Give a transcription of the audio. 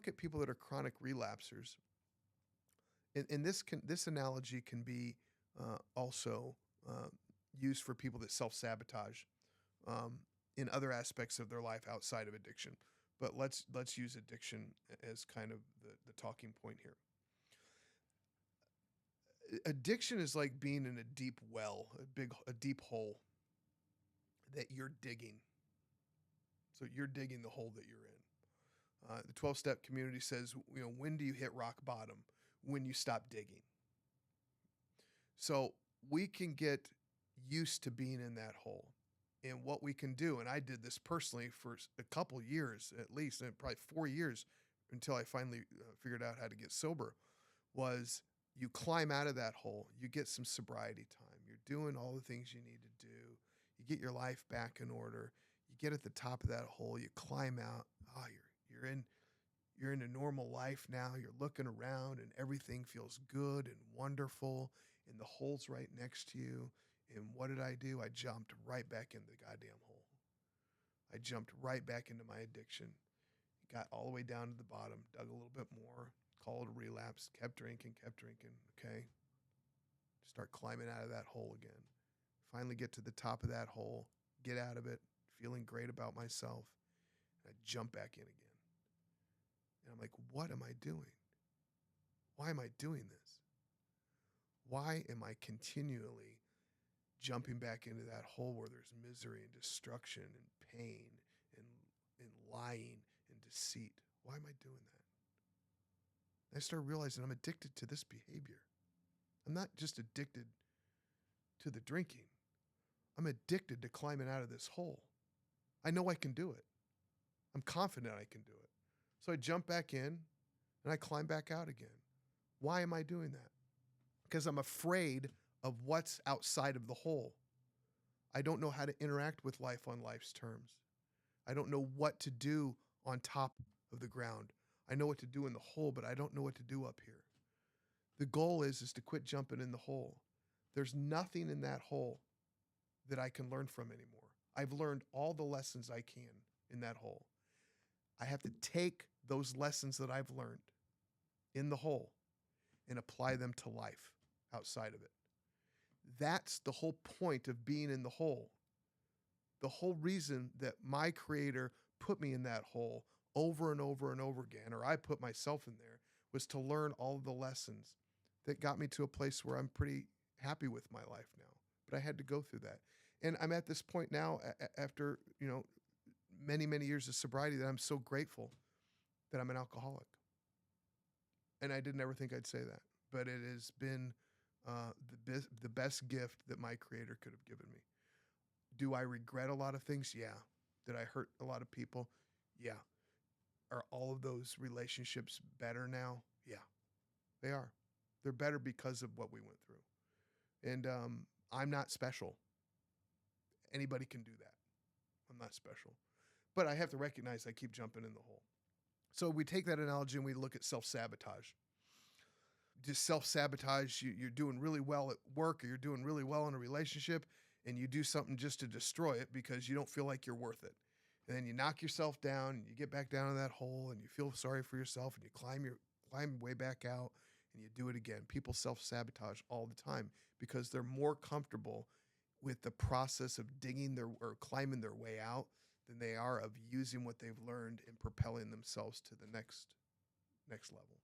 look at people that are chronic relapsers, and this analogy can be also used for people that self-sabotage in other aspects of their life outside of addiction. But let's use addiction as kind of the talking point here. Addiction is like being in a deep well, a deep hole that you're digging. So you're digging the hole that you're in. The 12-step community says, when do you hit rock bottom? When you stop digging. So we can get used to being in that hole. And what we can do, and I did this personally for a couple years at least, and probably 4 years until I finally figured out how to get sober, was you climb out of that hole. You get some sobriety time. You're doing all the things you need to do. You get your life back in order. You get at the top of that hole. You climb out. Oh, you're in a normal life now. You're looking around and everything feels good and wonderful. And the hole's right next to you. And what did I do? I jumped right back into the goddamn hole. I jumped right back into my addiction. Got all the way down to the bottom, dug a little bit more, called a relapse, kept drinking, okay? Start climbing out of that hole again. Finally get to the top of that hole, get out of it, feeling great about myself, and I jump back in again. And I'm like, what am I doing? Why am I doing this? Why am I continually jumping back into that hole where there's misery and destruction and pain and lying and deceit? Why am I doing that? And I started realizing I'm addicted to this behavior. I'm not just addicted to the drinking. I'm addicted to climbing out of this hole. I know I can do it. I'm confident I can do it. So I jump back in and I climb back out again. Why am I doing that? Because I'm afraid of what's outside of the hole. I don't know how to interact with life on life's terms. I don't know what to do on top of the ground. I know what to do in the hole, but I don't know what to do up here. The goal is to quit jumping in the hole. There's nothing in that hole that I can learn from anymore. I've learned all the lessons I can in that hole. I have to take those lessons that I've learned in the hole and apply them to life outside of it. That's the whole point of being in the hole. The whole reason that my creator put me in that hole over and over and over again, or I put myself in there, was to learn all of the lessons that got me to a place where I'm pretty happy with my life now. But I had to go through that. And I'm at this point now after, many, many years of sobriety that I'm so grateful that I'm an alcoholic. And I didn't ever think I'd say that, but it has been the best gift that my creator could have given me. Do I regret a lot of things? Yeah. Did I hurt a lot of people? Yeah. Are all of those relationships better now? Yeah, they are. They're better because of what we went through. And I'm not special. Anybody can do that. I'm not special. But I have to recognize I keep jumping in the hole. So we take that analogy and we look at self-sabotage. Just self-sabotage, you're doing really well at work or you're doing really well in a relationship and you do something just to destroy it because you don't feel like you're worth it. And then you knock yourself down and you get back down in that hole and you feel sorry for yourself and you climb way back out and you do it again. People self-sabotage all the time because they're more comfortable with the process of digging or climbing their way out than they are of using what they've learned and propelling themselves to the next level.